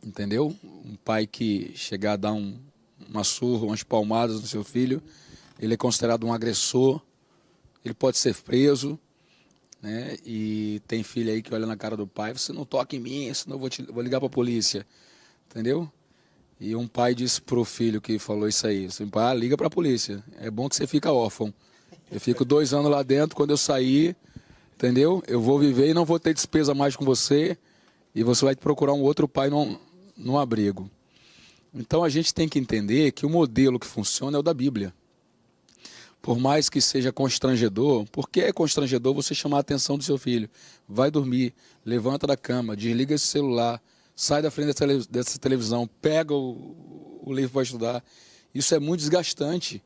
entendeu? Um pai que chegar a dar uma surra, umas palmadas no seu filho, ele é considerado um agressor, ele pode ser preso, né? E tem filho aí que olha na cara do pai: você não toca em mim, senão eu vou ligar para a polícia, entendeu? E um pai disse pro filho que falou isso aí: pai, liga para a polícia, é bom que você fica órfão, eu fico 2 anos lá dentro, quando eu sair, entendeu? Eu vou viver e não vou ter despesa mais com você, e você vai procurar um outro pai num abrigo. Então a gente tem que entender que o modelo que funciona é o da Bíblia. Por mais que seja constrangedor, porque é constrangedor você chamar a atenção do seu filho. Vai dormir, levanta da cama, desliga esse celular, sai da frente dessa televisão, pega o livro para estudar. Isso é muito desgastante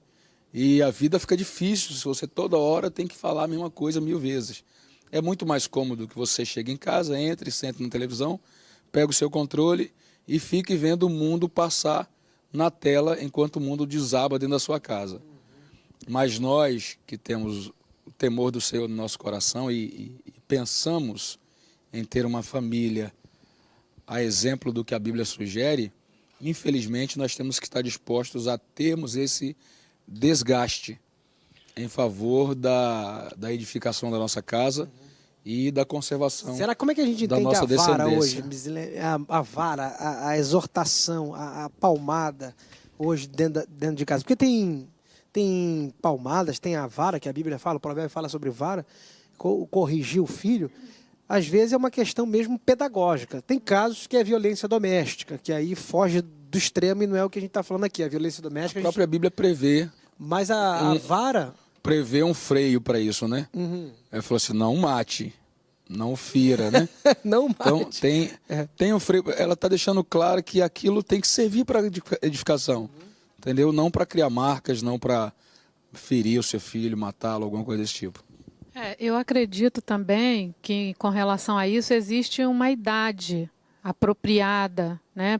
e a vida fica difícil se você toda hora tem que falar a mesma coisa 1000 vezes. É muito mais cômodo que você chegue em casa, entre, sente na televisão, pega o seu controle e fique vendo o mundo passar na tela enquanto o mundo desaba dentro da sua casa. Mas nós que temos o temor do Senhor no nosso coração e pensamos em ter uma família a exemplo do que a Bíblia sugere, infelizmente nós temos que estar dispostos a termos esse desgaste em favor da edificação da nossa casa e da conservação. Será como é que a gente da entende nossa a vara descendência hoje? A vara, a exortação, a palmada hoje dentro de casa? Porque tem palmadas, tem a vara, que a Bíblia fala, o provérbio fala sobre vara, corrigir o filho. Às vezes é uma questão mesmo pedagógica. Tem casos que é violência doméstica, que aí foge do extremo e não é o que a gente está falando aqui. A violência doméstica... A própria Bíblia prevê... Mas a vara... Prevê um freio para isso, né? Uhum. Ele falou assim: não mate, não fira, né? Não mate. Então tem um freio. Ela está deixando claro que aquilo tem que servir para edificação, entendeu? Não para criar marcas, não para ferir o seu filho, matá-lo, alguma coisa desse tipo. Eu acredito também que, com relação a isso, existe uma idade apropriada, né?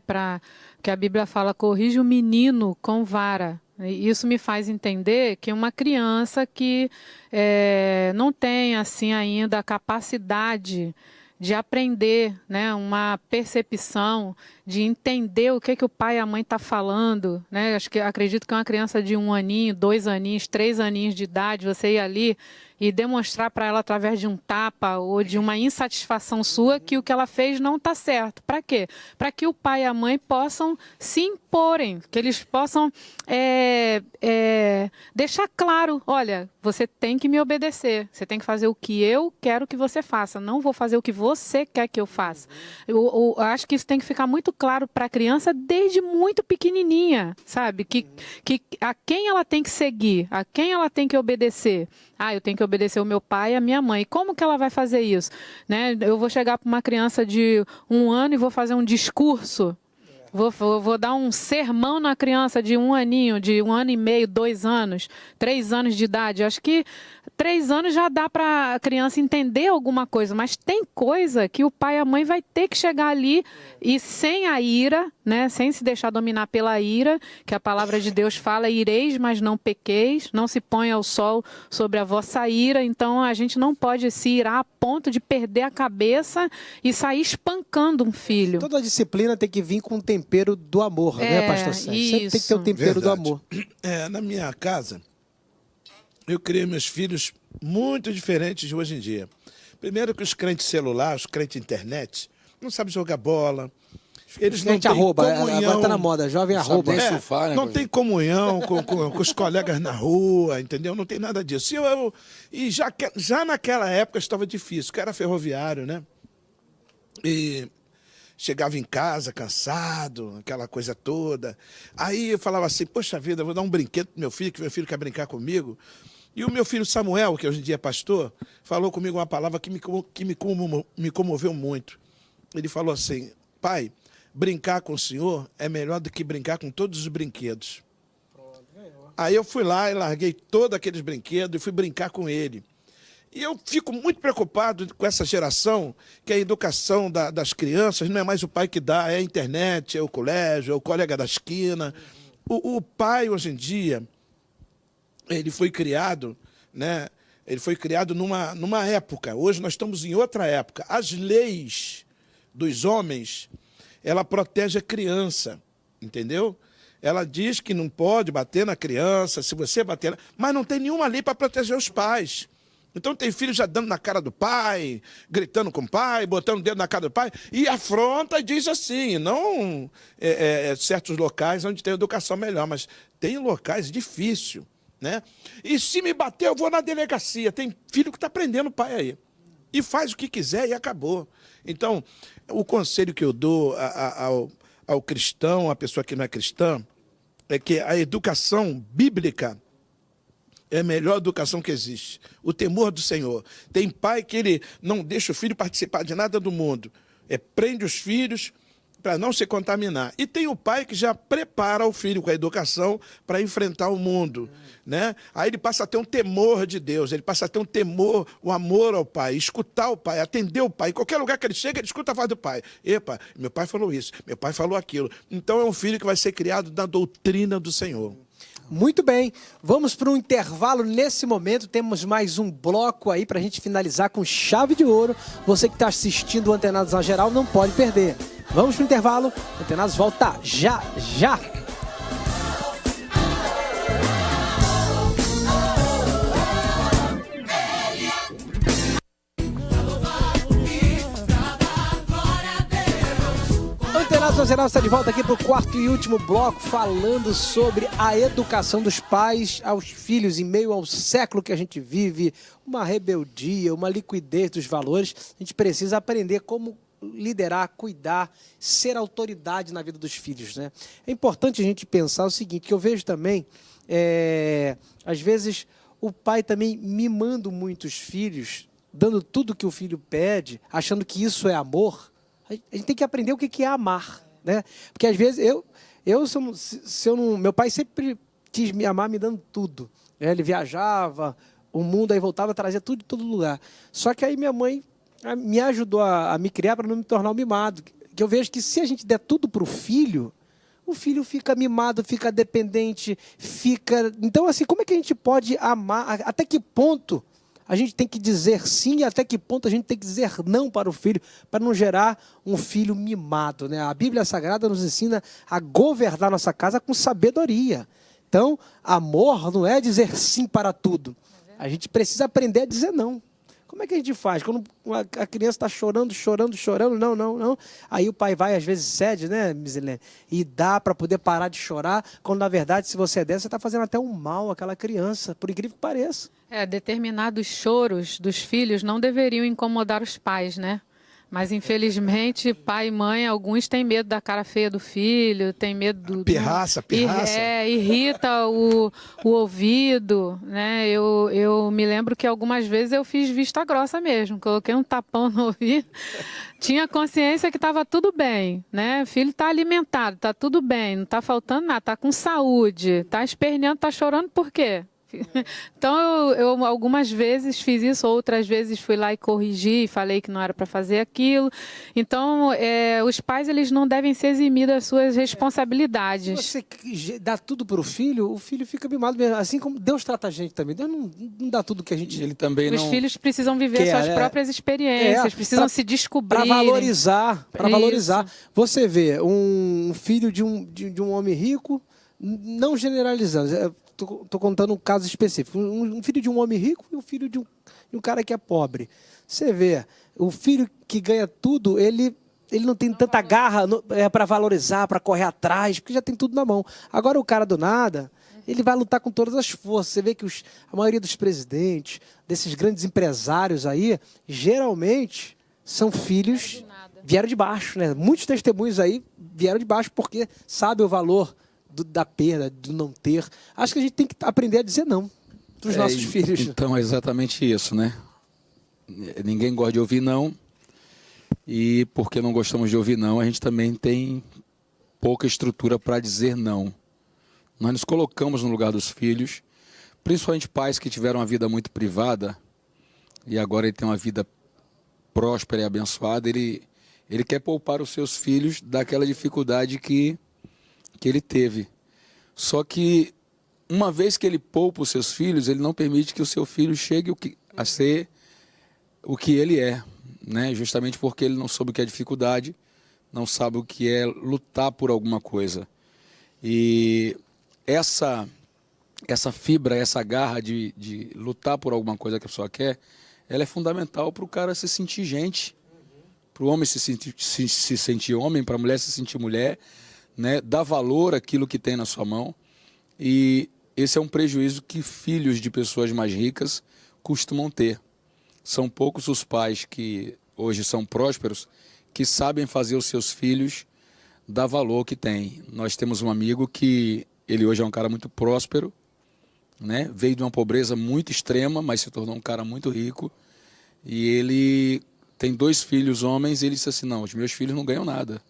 Que a Bíblia fala: corrige o menino com vara. Isso me faz entender que uma criança que não tem assim ainda a capacidade de aprender, né, uma percepção, de entender o que o pai e a mãe estão falando, né? Acredito que uma criança de 1 aninho, 2 aninhos, 3 aninhos de idade, você ir ali e demonstrar para ela através de um tapa ou de uma insatisfação sua que o que ela fez não está certo. Para quê? Para que o pai e a mãe possam se imporem, que eles possam deixar claro, olha, você tem que me obedecer, você tem que fazer o que eu quero que você faça, não vou fazer o que você quer que eu faça. Eu acho que isso tem que ficar muito claro para a criança desde muito pequenininha, sabe? Que a quem ela tem que seguir, a quem ela tem que obedecer. Eu tenho que obedecer o meu pai e a minha mãe. Como que ela vai fazer isso? Né? Eu vou chegar para uma criança de 1 ano e vou fazer um discurso. Vou dar um sermão na criança de 1 aninho, de 1 ano e meio, 2 anos, 3 anos de idade. Acho que 3 anos já dá para a criança entender alguma coisa, mas tem coisa que o pai e a mãe vai ter que chegar ali e sem a ira, né, sem se deixar dominar pela ira, que a palavra de Deus fala, ireis, mas não pequeis, não se ponha o sol sobre a vossa ira. Então a gente não pode se irar a ponto de perder a cabeça e sair espancando um filho. Toda disciplina tem que vir com o tempero do amor, né, pastor Sérgio? Sempre tem que ter o tempero do amor. Na minha casa, eu criei meus filhos muito diferentes de hoje em dia. Primeiro que os crentes celular, os crentes internet, não sabem jogar bola. Eles não têm comunhão. Agora tá na moda, jovem arroba. Não tem comunhão com os colegas na rua, entendeu? Não tem nada disso. E já naquela época estava difícil, porque era ferroviário, né? E chegava em casa cansado, aquela coisa toda. Aí eu falava assim, poxa vida, eu vou dar um brinquedo pro meu filho, que meu filho quer brincar comigo. E o meu filho Samuel, que hoje em dia é pastor, falou comigo uma palavra que me comoveu muito. Ele falou assim, pai, brincar com o senhor é melhor do que brincar com todos os brinquedos. Aí eu fui lá e larguei todos aqueles brinquedos e fui brincar com ele. E eu fico muito preocupado com essa geração, que a educação das crianças não é mais o pai que dá, é a internet, é o colégio, é o colega da esquina. O pai, hoje em dia, ele foi criado, né? Ele foi criado numa época. Hoje nós estamos em outra época. As leis dos homens, ela protege a criança, entendeu? Ela diz que não pode bater na criança, se você bater, mas não tem nenhuma lei para proteger os pais. Então tem filho já dando na cara do pai, gritando com o pai, botando o dedo na cara do pai, e afronta e diz assim, não certos locais onde tem educação melhor, mas tem locais difíceis, né? E se me bater, eu vou na delegacia. Tem filho que está prendendo o pai aí. E faz o que quiser e acabou. Então, o conselho que eu dou ao cristão, à pessoa que não é cristã, é que a educação bíblica é a melhor educação que existe. O temor do Senhor. Tem pai que ele não deixa o filho participar de nada do mundo. Prende os filhos para não se contaminar. E tem o pai que já prepara o filho com a educação para enfrentar o mundo, né? Aí ele passa a ter um temor de Deus, ele passa a ter um temor, o amor ao pai, escutar o pai, atender o pai. Em qualquer lugar que ele chega, ele escuta a voz do pai. Epa, meu pai falou isso, meu pai falou aquilo. Então é um filho que vai ser criado na doutrina do Senhor. Muito bem, vamos para um intervalo nesse momento, temos mais um bloco aí para a gente finalizar com chave de ouro. Você que está assistindo o Antenados na Geral não pode perder. Vamos para o intervalo, o Antenados volta já. Antenados na Geral está de volta aqui para o quarto e último bloco, falando sobre a educação dos pais aos filhos em meio ao século que a gente vive, uma rebeldia, uma liquidez dos valores. A gente precisa aprender como liderar, cuidar, ser autoridade na vida dos filhos, né? É importante a gente pensar o seguinte, que eu vejo também, às vezes, o pai também mimando muito os filhos, dando tudo que o filho pede, achando que isso é amor. A gente tem que aprender o que é amar, né? Porque às vezes meu pai sempre quis me amar me dando tudo, né? Ele viajava o mundo, aí voltava, trazia tudo de todo lugar. Só que aí minha mãe me ajudou a me criar para não me tornar um mimado. Que eu vejo que se a gente der tudo para o filho fica mimado, fica dependente, fica... Então, assim, como é que a gente pode amar? Até que ponto a gente tem que dizer sim e até que ponto a gente tem que dizer não para o filho, para não gerar um filho mimado, né? A Bíblia Sagrada nos ensina a governar nossa casa com sabedoria. Então, amor não é dizer sim para tudo. A gente precisa aprender a dizer não. Como é que a gente faz? Quando a criança está chorando, não. Aí o pai vai, às vezes cede, né, Misilene? E dá para poder parar de chorar, quando na verdade, se você der, você está fazendo até um mal àquela criança, por incrível que pareça. Determinados choros dos filhos não deveriam incomodar os pais, né? Mas, infelizmente, pai e mãe, alguns têm medo da cara feia do filho, tem medo do... Pirraça. Irrita o ouvido, né? Eu me lembro que algumas vezes eu fiz vista grossa mesmo, coloquei um tapão no ouvido, tinha consciência que estava tudo bem, né? O filho está alimentado, está tudo bem, não está faltando nada, está com saúde, está esperneando, está chorando por quê? Então eu algumas vezes fiz isso, outras vezes fui lá e corrigi, falei que não era para fazer aquilo. Então os pais, eles não devem se eximir das suas responsabilidades. Se você dá tudo para o filho fica mimado mesmo, assim como Deus trata a gente também. Deus não dá tudo que a gente... Ele também Os filhos precisam viver suas próprias experiências, precisam se descobrir. Para valorizar. Você vê um filho de um homem rico, não generalizando, Tô contando um caso específico. Um filho de um homem rico e um filho de um cara que é pobre. Você vê, o filho que ganha tudo, ele não tem tanta garra para valorizar, para correr atrás, porque já tem tudo na mão. Agora o cara do nada, ele vai lutar com todas as forças. Você vê que a maioria dos presidentes, desses grandes empresários aí, geralmente são filhos, vieram de baixo, né? Muitos testemunhos aí vieram de baixo porque sabem o valor da perda, do não ter. Acho que a gente tem que aprender a dizer não para os nossos filhos. Então, é exatamente isso, né? Ninguém gosta de ouvir não. E porque não gostamos de ouvir não, a gente também tem pouca estrutura para dizer não. Nós nos colocamos no lugar dos filhos, principalmente pais que tiveram uma vida muito privada e agora ele tem uma vida próspera e abençoada. Ele quer poupar os seus filhos daquela dificuldade que ele teve. Só que, uma vez que ele poupa os seus filhos, ele não permite que o seu filho chegue a ser o que ele é, né? Justamente porque ele não soube o que é dificuldade, não sabe o que é lutar por alguma coisa. E essa fibra, essa garra de lutar por alguma coisa que a pessoa quer, ela é fundamental para o cara se sentir gente, para o homem se sentir homem, para a mulher se sentir mulher, né, dá valor àquilo que tem na sua mão. E esse é um prejuízo que filhos de pessoas mais ricas costumam ter. São poucos os pais que hoje são prósperos que sabem fazer os seus filhos dar valor que têm. Nós temos um amigo que ele hoje é um cara muito próspero, né, veio de uma pobreza muito extrema, mas se tornou um cara muito rico. E ele tem 2 filhos homens e ele disse assim, não, os meus filhos não ganham nada.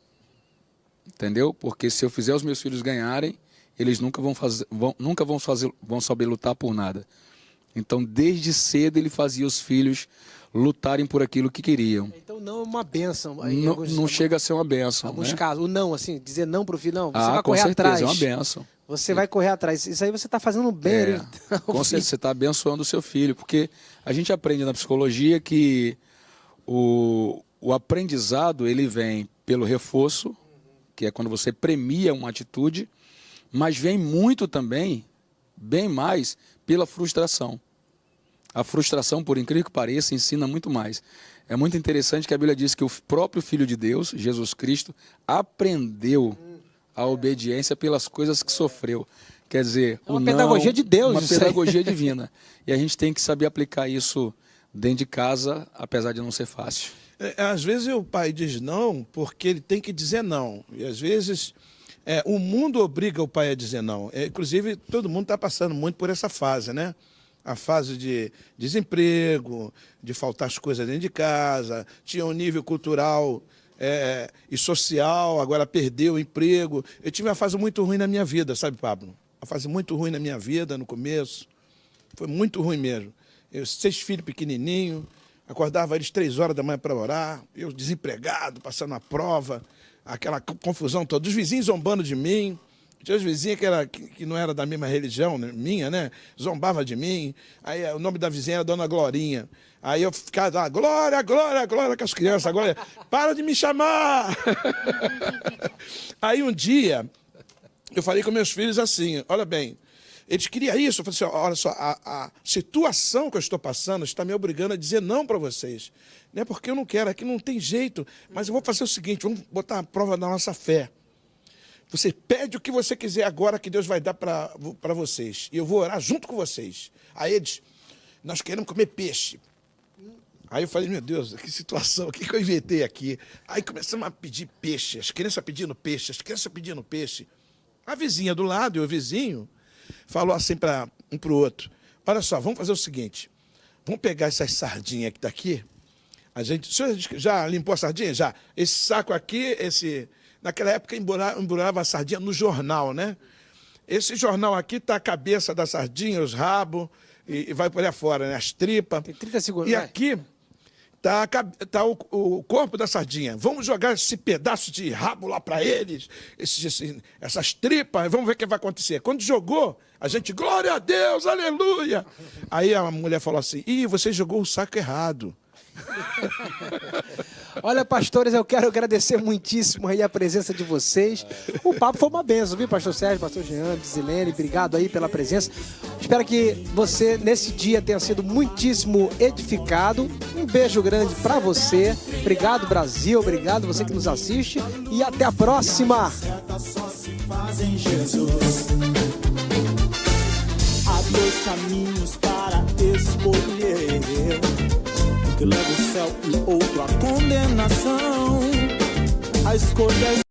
Entendeu? Porque se eu fizer os meus filhos ganharem, eles nunca vão saber lutar por nada. Então, desde cedo, ele fazia os filhos lutarem por aquilo que queriam. Então, não é uma bênção. Não chega a ser uma bênção. Em alguns né? casos, o não, assim, dizer não para o filho, não, você vai correr com certeza, atrás. é uma bênção. Você vai correr atrás. Isso aí você está fazendo bem. Com certeza, você está abençoando o seu filho. Porque a gente aprende na psicologia que o aprendizado, ele vem pelo reforço, que é quando você premia uma atitude, mas vem muito também, bem mais, pela frustração. A frustração, por incrível que pareça, ensina muito mais. É muito interessante que a Bíblia diz que o próprio Filho de Deus, Jesus Cristo, aprendeu a obediência pelas coisas que sofreu. Quer dizer, uma pedagogia de Deus. Uma pedagogia divina. E a gente tem que saber aplicar isso dentro de casa, apesar de não ser fácil. Às vezes o pai diz não porque ele tem que dizer não. E às vezes o mundo obriga o pai a dizer não. Inclusive, todo mundo está passando muito por essa fase, né? A fase de desemprego, de faltar as coisas dentro de casa, tinha um nível cultural e social, agora perdeu o emprego. Eu tive uma fase muito ruim na minha vida, sabe, Pablo? Uma fase muito ruim na minha vida, no começo. Foi muito ruim mesmo. 6 filhos pequenininhos, acordava eles 3 horas da manhã para orar, eu desempregado, passando a prova, aquela confusão toda, os vizinhos zombando de mim. Tinha os vizinhos que não era da mesma religião, né, minha, né? Zombava de mim. Aí o nome da vizinha era Dona Glorinha. Aí eu ficava lá, Glória, Glória, Glória, com as crianças. Agora, para de me chamar! Aí um dia, eu falei com meus filhos assim, olha bem, Eles queriam isso. Eu falei assim, olha só, a situação que eu estou passando está me obrigando a dizer não para vocês. Não é porque eu não quero, aqui não tem jeito. Mas eu vou fazer o seguinte, vamos botar a prova da nossa fé. Você pede o que você quiser agora que Deus vai dar para vocês. E eu vou orar junto com vocês. Aí eles, nós queremos comer peixe. Aí eu falei, meu Deus, que situação, o que eu inventei aqui? Aí começamos a pedir peixe, as crianças pedindo peixe, as crianças pedindo peixe. A vizinha do lado e o vizinho falou assim para um para o outro, olha só, vamos fazer o seguinte, vamos pegar essas sardinhas que está aqui, o senhor já limpou a sardinha? Já. Esse saco aqui, naquela época embrulhava a sardinha no jornal, né? Esse jornal aqui está a cabeça da sardinha, os rabos, e vai por aí fora, né? As tripas. Tem 30 segundos. E aqui tá o corpo da sardinha. Vamos jogar esse pedaço de rabo lá para eles, essas tripas, vamos ver o que vai acontecer. Quando jogou, a gente, glória a Deus, aleluia. Aí a mulher falou assim, você jogou o saco errado. Olha, pastores, eu quero agradecer muitíssimo aí a presença de vocês. O papo foi uma benção, viu, pastor Sérgio, pastor Jean, Zilene, obrigado aí pela presença. Espero que você, nesse dia, tenha sido muitíssimo edificado. Um beijo grande pra você. Obrigado, Brasil, obrigado você que nos assiste e até a próxima. Há dois caminhos para escolher, que leva o céu e outro a condenação. A escolha